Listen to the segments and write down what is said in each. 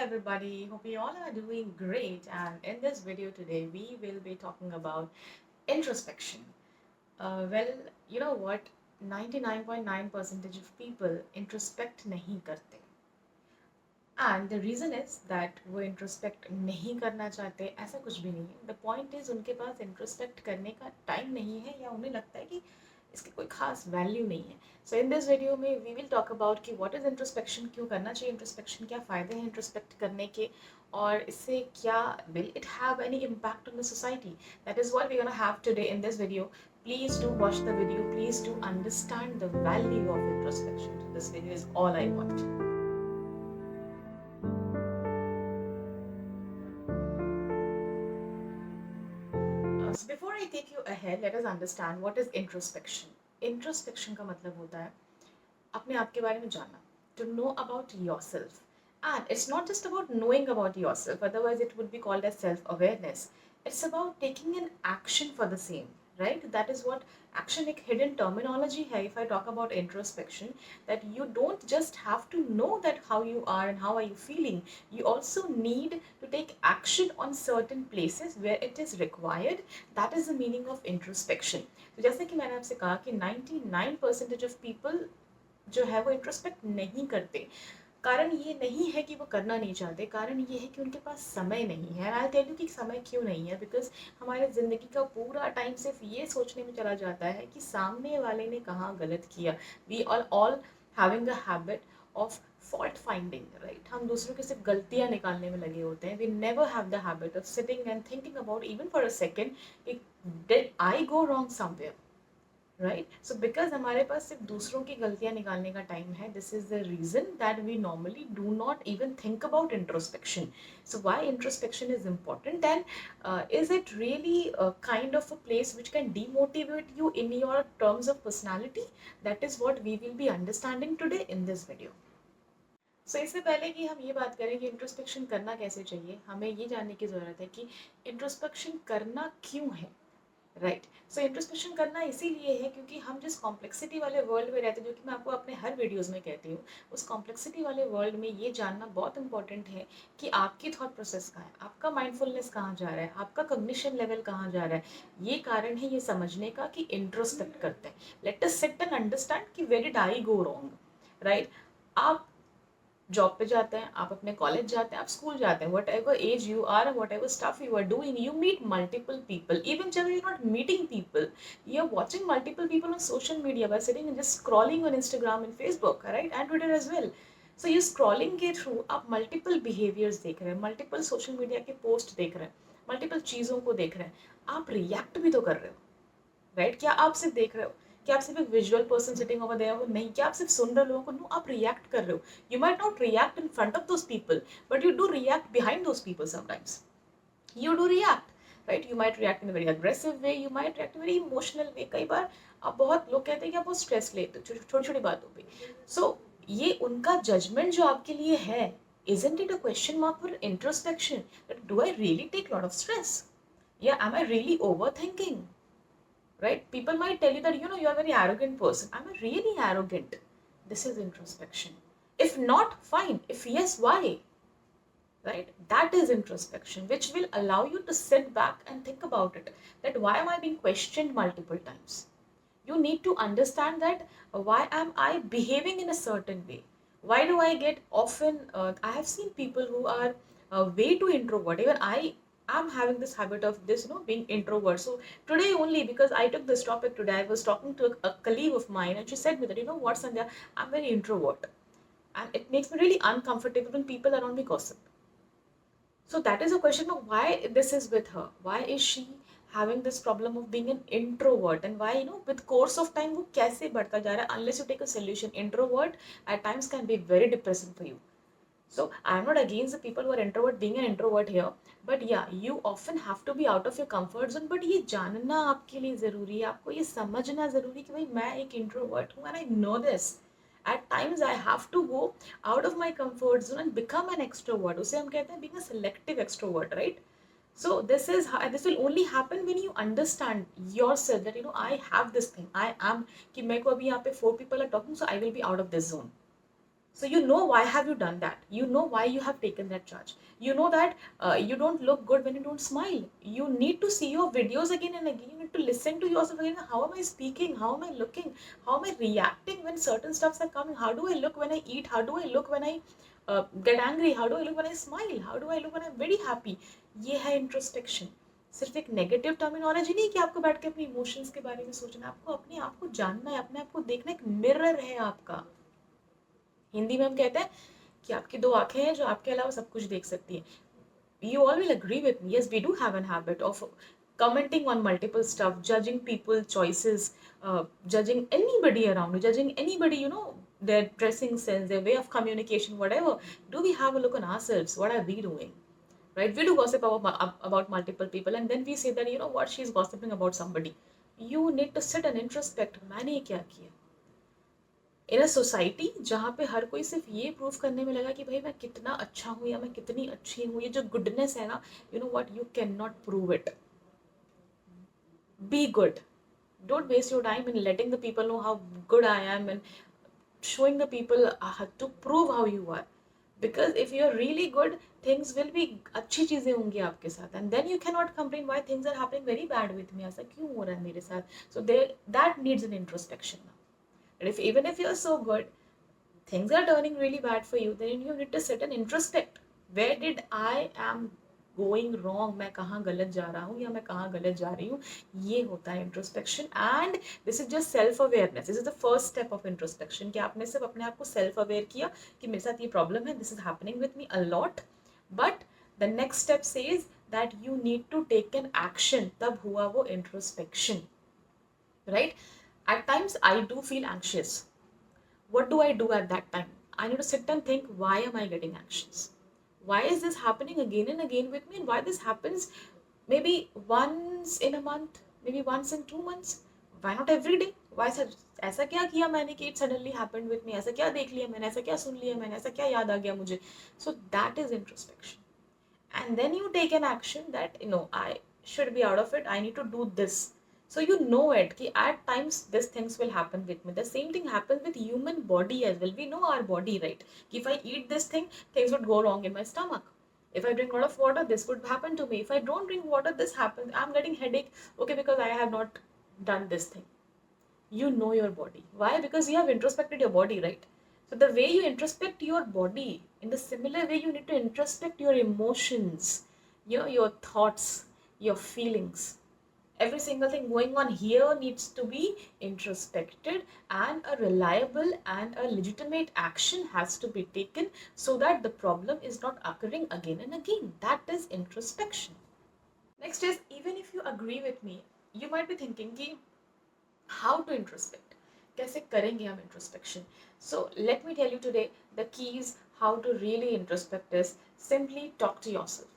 everybody. Hope you all are doing great. And in this video today, we will be talking about introspection. Well, you know what? 99.9% of people introspect नहीं करते. And the reason is that वो introspect नहीं करना चाहते ऐसा कुछ भी नहीं है. The point is उनके पास introspect करने का time नहीं है या उन्हें लगता है कि इसकी कोई खास वैल्यू नहीं है. सो इन दिस वीडियो में वी विल टॉक अबाउट कि व्हाट इज़ इंट्रोस्पेक्शन, क्यों करना चाहिए इंट्रोस्पेक्शन, क्या फ़ायदे हैं इंट्रोस्पेक्ट करने के और इससे क्या will it have any impact on the society. That is what we gonna have today in this video. Please do watch the video. Please do understand the value of introspection. This video is all I want. So before I take you ahead, let us understand what is introspection. Introspection का मतलब होता है अपने आप के बारे में जानना, to know about yourself. And it's not just about knowing about yourself, otherwise it would be called as self-awareness. It's about taking an action for the same, right? That is what action, एक hidden terminology है if I talk about introspection, that you don't just have to know that how you are and how are you feeling. You also need to take action on certain places where it is required. That is the meaning of introspection. तो जैसे कि मैंने आपसे कहा कि 99% of people जो है वो इंट्रोस्पेक्ट नहीं करते. कारण ये नहीं है कि वो करना नहीं चाहते, कारण ये है कि उनके पास समय नहीं है. आई टेल यू कि समय क्यों नहीं है. बिकॉज हमारे ज़िंदगी का पूरा टाइम सिर्फ ये सोचने में चला जाता है कि सामने वाले ने कहाँ गलत किया. We are all having a habit of fault finding, right. हम दूसरों की सिर्फ गलतियाँ निकालने में लगे होते हैं. We never have the habit of sitting and thinking about even for a second, did I go wrong somewhere, right. So because हमारे पास सिर्फ दूसरों की गलतियां निकालने का टाइम है, this is the reason that we normally do not even think about introspection. So why introspection is important and is it really kind of a place which can demotivate you in your terms of personality. That is what we will be understanding today in this video. So इससे पहले कि हम ये बात करें कि introspection करना कैसे चाहिए, हमें ये जानने की ज़रूरत है कि इंट्रोस्पेक्शन करना क्यों है, राइट. सो इंट्रोस्पेक्शन करना इसीलिए है क्योंकि हम जिस कॉम्प्लेक्सिटी वाले वर्ल्ड में रहते हैं, जो कि मैं आपको अपने हर वीडियोज़ में कहती हूँ, उस कॉम्प्लेक्सिटी वाले वर्ल्ड में ये जानना बहुत इंपॉर्टेंट है कि आपकी थॉट प्रोसेस कहाँ है, आपका माइंडफुलनेस कहाँ जा रहा है, आपका कॉग्निशन लेवल कहाँ जा रहा है. ये कारण है ये समझने का कि इंट्रोस्पेक्ट करते हैं. Let us sit and understand कि where did I go wrong, right. आप जॉब पे जाते हैं, आप अपने कॉलेज जाते हैं, आप स्कूल जाते हैं, whatever as you are, whatever stuff you are doing, you meet multiple people. Even जब you not meeting people, you are watching multiple people on social media by sitting and just scrolling on Instagram and Facebook, right, and Twitter as well. So you scrolling के through आप multiple behaviours देख रहे हैं, multiple social media के post देख रहे हैं, multiple चीज़ों को देख रहे हैं. आप रिएक्ट भी तो कर रहे हो, राइट. क्या आप सिर्फ देख रहे हो, क्या आप सिर्फ एक visual person sitting over there हो, नहीं. क्या आप सिर्फ सुन रहे लोगों को, नो, आप रिएक्ट कर रहे हो. You might not react in front of those people, but you do react behind those people sometimes. You do react, right. You might react in very aggressive way, you might react in very emotional way. कई बार आप, बहुत लोग कहते हैं कि आप बहुत स्ट्रेस लेते हो छोटी छोटी बातों पर. सो ये उनका जजमेंट जो आपके लिए है, isn't it a question mark for introspection, that do I really take a lot of stress, yeah, am I really overthinking, right? People might tell you that, you know, you are a very arrogant person. Am I really arrogant? This is introspection. If not, fine. If yes, why? Right? That is introspection, which will allow you to sit back and think about it. That why am I being questioned multiple times? You need to understand that why am I behaving in a certain way? Why do I get often, I have seen people who are way too introvert. Even I'm having this habit of this, you know, being introvert. So today only, because I took this topic today, I was talking to a colleague of mine and she said me that, you know what, Sandhya, I'm very introvert. And it makes me really uncomfortable when people around me gossip. So that is a question of why this is with her. Why is she having this problem of being an introvert, and why, you know, with course of time वो कैसे बढ़ता जा रहा है unless you take a solution. Introvert at times can be very depressing for you. So I'm not against the people who are introvert being an introvert here, but yeah, you often have to be out of your comfort zone. But ये जानना आपके लिए ज़रूरी है, आपको ये समझना ज़रूरी है कि भाई मैं एक introvert हूँ and I know this. At times I have to go out of my comfort zone and become an extrovert. उसे हम कहते हैं being a selective extrovert, right? So this will only happen when you understand yourself that, you know, I have this thing. I am कि मेरे को अभी यहाँ पे 4 people are talking, so I will be out of this zone. So you know why have you done that. You know why you have taken that charge. You know that you don't look good when you don't smile. You need to see your videos again and again. You need to listen to yourself again. How am I speaking? How am I looking? How am I reacting when certain stuffs are coming? How do I look when I eat? How do I look when I get angry? How do I look when I smile? How do I look when I'm very happy? ये है introspection. सिर्फ एक negative terminology नहीं कि आपको बैठ के अपने इमोशंस के बारे में सोचना है. आपको अपने आप को जानना है, अपने आप को देखना. एक मिरर है आपका. हिंदी में हम कहते हैं कि आपकी दो आंखें हैं जो आपके अलावा सब कुछ देख सकती हैं. You all will agree with me. Yes, we do have an habit of commenting on multiple stuff, judging people choices, judging anybody around you, judging anybody, you know, their dressing sense, their way of communication, whatever. Do we have a look on ourselves? What are we doing? Right? We do gossip about multiple people, and then we say that, you know what, she's gossiping about somebody. You need to sit and introspect. मैंने क्या किया? इन a society जहाँ पे हर कोई सिर्फ ये prove करने में लगा कि भाई मैं कितना अच्छा हूँ या मैं कितनी अच्छी हूँ, ये जो गुडनेस है ना, you know what, you can not prove it. Be good. Don't waste your time in letting the people know how good I am and showing the people to prove how you are. Because if you're really good, things will be अच्छी चीज़ें होंगी आपके साथ, and then you cannot complain why things are happening very bad with me. ऐसा क्यों हो रहा है मेरे साथ? So there, that needs an introspection now. And if even if you're so good, things are turning really bad for you, then you need to sit and introspect. Where did I am going wrong? मैं कहाँ गलत जा रहा हूँ या मैं कहाँ गलत जा रही हूँ. ये होता है introspection. And this is just self awareness. This is the first step of introspection कि आपने सिर्फ अपने आप को सेल्फ अवेयर किया कि मेरे साथ ये प्रॉब्लम है, this is happening with me a lot. But the next step says that you need to take an action. तब हुआ वो introspection. Right? At times I do feel anxious. What do I do at that time? I need to sit and think, why am I getting anxious? Why is this happening again and again with me? And why this happens maybe once in a month, maybe once in 2 months? Why not every day? Why ऐसा क्या किया मैंने कि it suddenly happened with me? ऐसा क्या देख लिया मैंने? ऐसा क्या सुन लिया मैंने? ऐसा क्या याद आ गया मुझे? So that is introspection. And then you take an action that, you know, I should be out of it. I need to do this. So you know it ki at times these things will happen with me. The same thing happens with human body as well. We know our body, right? If I eat this thing, things would go wrong in my stomach. If I drink a lot of water, this would happen to me. If I don't drink water, this happens. I'm getting headache. Okay, because I have not done this thing. You know your body. Why? Because you have introspected your body, right? So the way you introspect your body, in the similar way you need to introspect your emotions, you know, your thoughts, your feelings. Every single thing going on here needs to be introspected, and a reliable and a legitimate action has to be taken so that the problem is not occurring again and again. That is introspection. Next is, even if you agree with me, you might be thinking ki, how to introspect? कैसे करेंगे हम introspection? So let me tell you today the keys how to really introspect is simply talk to yourself.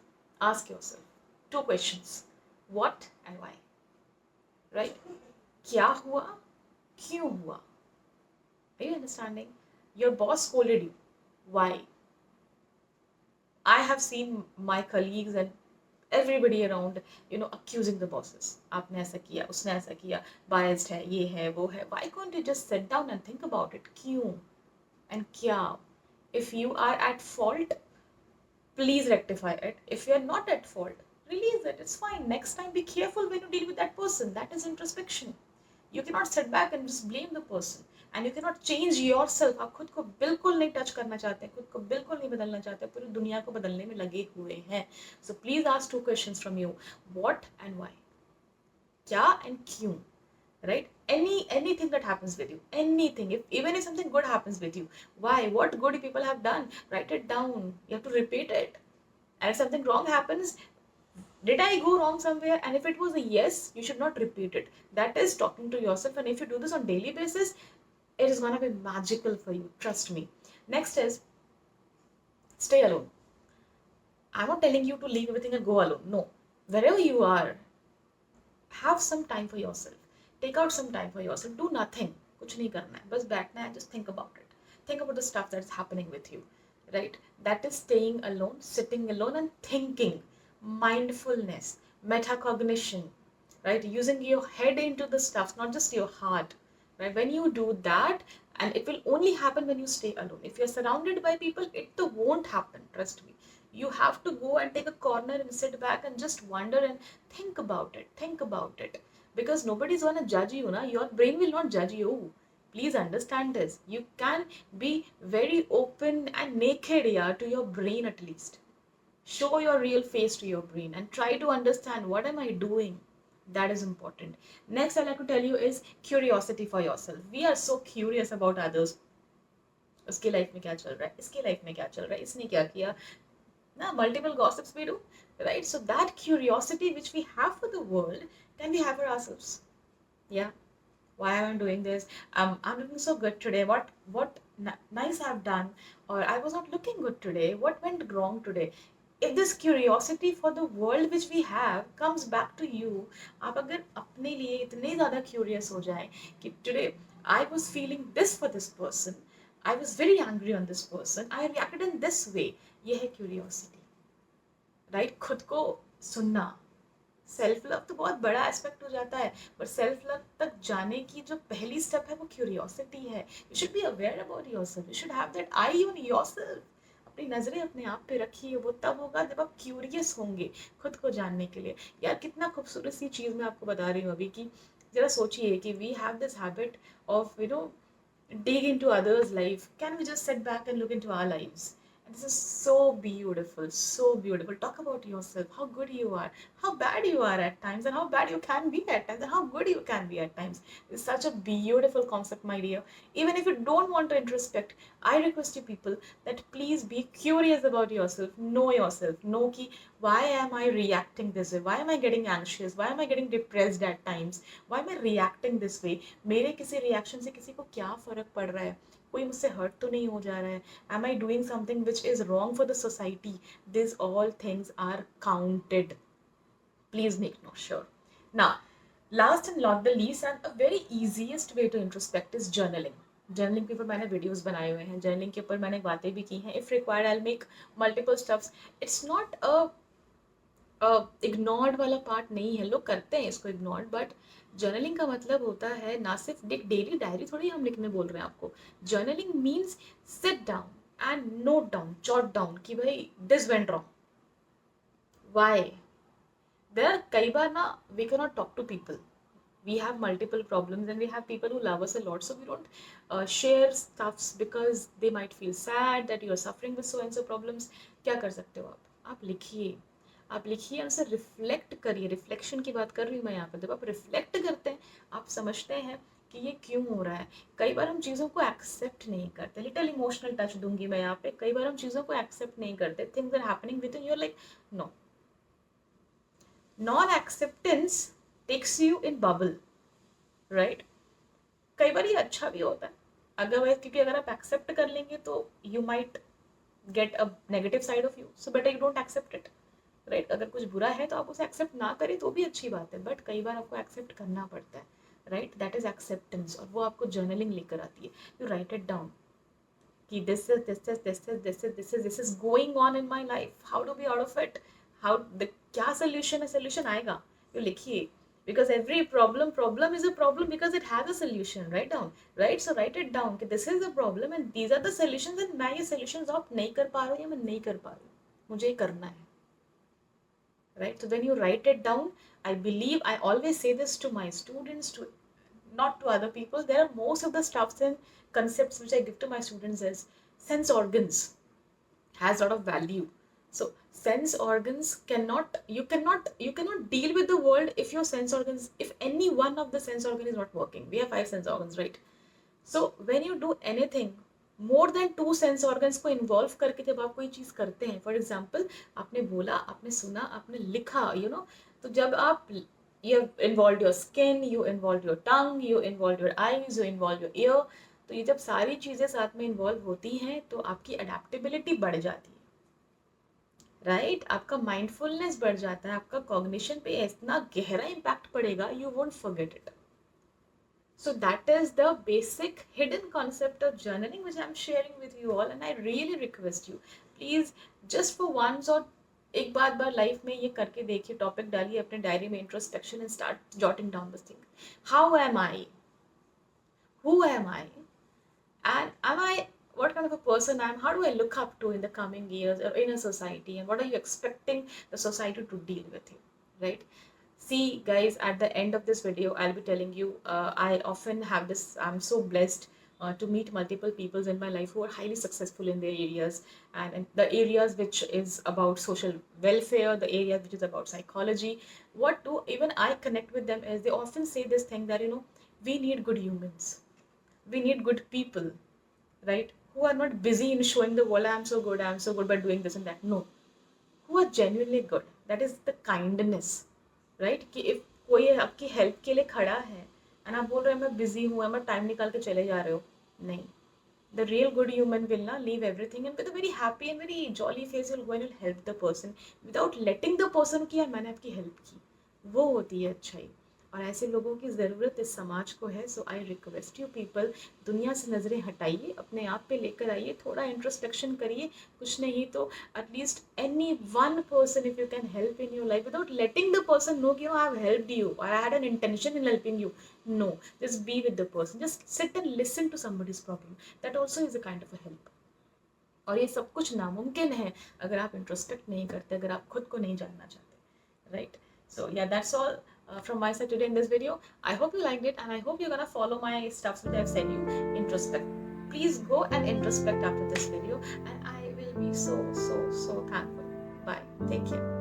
Ask yourself two questions. What and why? Right? क्या हुआ? क्यों हुआ? Are you understanding? Your boss scolded you. Why? I have seen my colleagues and everybody around, you know, accusing the bosses. आपने ऐसा किया, उसने ऐसा किया, biased है, ये है, वो है. Why can't you just sit down and think about it? क्यों? And क्या? If you are at fault, please rectify it. If you are not at fault, release it. It's fine. Next time, be careful when you deal with that person. That is introspection. You cannot sit back and just blame the person. And you cannot change yourself. आप खुद को बिल्कुल नहीं touch करना चाहते, खुद को बिल्कुल नहीं बदलना चाहते, पूरी दुनिया को बदलने में लगे हुए हैं. So please ask two questions from you. What and why? क्या and क्यों? Right? Anything that happens with you, anything, even if something good happens with you, why? What good people have done? Write it down. You have to repeat it. And if something wrong happens, did I go wrong somewhere? And if it was a yes, you should not repeat it. That is talking to yourself. And if you do this on daily basis, it is going to be magical for you. Trust me. Next is stay alone. I'm not telling you to leave everything and go alone. No. Wherever you are, have some time for yourself. Take out some time for yourself. Do nothing. कुछ नहीं करना है. बस बैठना है. Just think about it. Think about the stuff that's happening with you. Right? That is staying alone, sitting alone and thinking. Mindfulness, metacognition, right? Using your head into the stuff, not just your heart. Right? When you do that and it will only happen when you stay alone. If you're surrounded by people, it won't happen, trust me. You have to go and take a corner and sit back and just wonder and think about it, because nobody's gonna judge you, na. Your brain will not judge you. Please understand this. You can be very open and naked, yeah, to your brain. At least show your real face to your brain and try to understand what am I doing. That is important. Next I like to tell you is curiosity for yourself. We are so curious about others. उसके life में क्या चल रहा है, इसके life में क्या चल रहा है, इसने क्या किया ना, multiple gossips we do, right? So that curiosity which we have for the world, can we have for ourselves? Yeah, why am I doing this? I'm looking so good today. What nice I've done, or I was not looking good today. What went wrong today? If this curiosity for the world which we have comes back to you, आप अगर अपने लिए इतने ज़्यादा curious हो जाए कि today I was feeling this for this person, I was very angry on this person, I reacted in this way, ये है curiosity, right? खुद को सुनना। सेल्फ लव तो बहुत बड़ा एस्पेक्ट हो जाता है, पर सेल्फ लव तक जाने की जो पहली स्टेप है वो क्यूरियोसिटी है। You should be aware about yourself, you should have that I on yourself. अपनी नजरें अपने आप पे रखिए, वो तब होगा जब आप क्यूरियस होंगे खुद को जानने के लिए। यार कितना खूबसूरत सी चीज़ मैं आपको बता रही हूँ अभी कि जरा सोचिए कि we have this habit of dig into others' life. Can we just sit back and look into our lives? And this is so beautiful, so beautiful. Talk about yourself, how good you are, how bad you are at times, and how bad you can be at times, and how good you can be at times. It's such a beautiful concept, my dear. Even if you don't want to introspect, I request you people that please be curious about yourself, know yourself, know ki why am I reacting this way? Why am I getting anxious? Why am I getting depressed at times? Why am I reacting this way? मेरे किसी reaction से किसी को क्या फर्क पड़ रहा है? कोई मुझसे हर्ट तो नहीं हो जा रहा है? Am I doing something which is wrong for the society? These all things are counted. Please make no sure. Now, last and not the least, and a very easiest way to introspect is journaling. Journaling के ऊपर मैंने videos बनाए हुए हैं, journaling के ऊपर मैंने बातें भी की हैं. If required I will make multiple stuffs. It's not ignored वाला पार्ट नहीं है, लोग करते हैं इसको इग्नोर्ड, बट जर्नलिंग का मतलब होता है ना सिर्फ एक डेली डायरी थोड़ी हम लिखने बोल रहे हैं आपको. Journaling means sit down and note down, jot down कि भाई this went wrong, why. There are कई बार ना we can not talk to people, we have multiple problems and we have people who love us a lot, so we don't share stuffs because they might feel sad that you are suffering with so and so problems. क्या कर सकते हो आप लिखिए, आप लिखिए, उनसे reflect करिए. रिफ्लेक्शन की बात कर रही हूँ मैं यहाँ पर. जब आप रिफ्लेक्ट करते हैं आप समझते हैं कि ये क्यों हो रहा है. कई बार हम चीज़ों को एक्सेप्ट नहीं करते. लिटिल इमोशनल टच दूंगी मैं यहाँ पे. कई बार हम चीज़ों को एक्सेप्ट नहीं करते. Things are happening with you, like no. Non acceptance takes you in bubble, right. कई बार ये अच्छा भी होता है अदरवाइज, क्योंकि अगर आप एक्सेप्ट कर लेंगे तो you might get a negative side of you, so better you don't accept it, right. अगर कुछ बुरा है तो आप उसे एक्सेप्ट ना करें तो भी अच्छी बात है, बट कई बार आपको एक्सेप्ट करना पड़ता है, राइट. दैट इज एक्सेप्टेंस, और वो आपको जर्नलिंग लेकर आती है. यू राइट इट डाउन कि this is going on in my life, how do be out of it, how क्या सोल्यूशन है. सोल्यूशन आएगा, यू लिखिए. Because every problem is a problem because it has a solution. Write down, right? So write it down कि this is the problem and these are the solutions, and मैं ये solutions आप नहीं कर पा रहा हूँ या मैं नहीं कर पा रही हूँ, मुझे ये करना है, right? So when you write it down, I believe, I always say this to my students, to not to other people. There are most of the stuffs and concepts which I give to my students as sense organs has a lot of value. So sense organs you cannot deal with the world if your sense organs, if any one of the sense organ is not working. We have 5 sense organs, right? So when you do anything, more than 2 sense organs को involve करके जब आप कोई चीज़ करते हैं, for example आपने बोला, आपने सुना, आपने लिखा, तो जब आप you involved your skin, you involved your tongue, you involved your eyes, you involved your ear. तो ये जब सारी चीज़ें साथ में इन्वॉल्व होती हैं तो आपकी अडेप्टेबिलिटी बढ़ जाती है, राइट. आपका माइंडफुलनेस बढ़ जाता है, आपका कॉग्निशन पे इतना गहरा इम्पैक्ट पड़ेगा, you won't forget it. So that is the basic hidden concept of journaling which I am sharing with you all, and I really request you, please just for once or एक बार life में ये करके देखिए. Topic डालिए अपने diary में, introspection, and start jotting down this thing. How am I, who am I, And am I, what kind of a person I am, how do I look up to in the coming years or in a society, and what are you expecting the society to deal with you, right? See, guys, at the end of this video, I'll be telling you, I often have this, I'm so blessed to meet multiple people in my life who are highly successful in their areas, and in the areas which is about social welfare, the area which is about psychology. What do even I connect with them is they often say this thing that, we need good humans, we need good people, right? Who are not busy in showing the world, I'm so good by doing this and that. No, who are genuinely good. That is the kindness, right? कि if कोई आपकी help के लिए खड़ा है and आप बोल रहे हो मैं बिजी हूँ, मैं टाइम निकाल के चले जा रहे हो, नहीं. The real good human will not leave everything and with a very happy and very jolly face you'll go and you'll help the person without letting the person कि यार मैंने आपकी हेल्प की. वो होती है अच्छाई. और ऐसे लोगों की ज़रूरत इस समाज को है. सो आई रिक्वेस्ट यू पीपल, दुनिया से नज़रें हटाइए, अपने आप पे लेकर आइए, थोड़ा इंट्रोस्पेक्शन करिए. कुछ नहीं तो at least any one person if you can help in your life without letting the person know कि आई हैव हेल्प्ड यू और I had an intention in helping you. No, just be with the person, just sit and listen to somebody's problem. That also is a kind of a help. और ये सब कुछ नामुमकिन है अगर आप introspect नहीं करते, अगर आप खुद को नहीं जानना चाहते, right? So yeah, that's all from my side today in this video. I hope you liked it and I hope you're gonna follow my stuff that I've said you. Introspect. Please go and introspect after this video and I will be so thankful. Bye. Take care.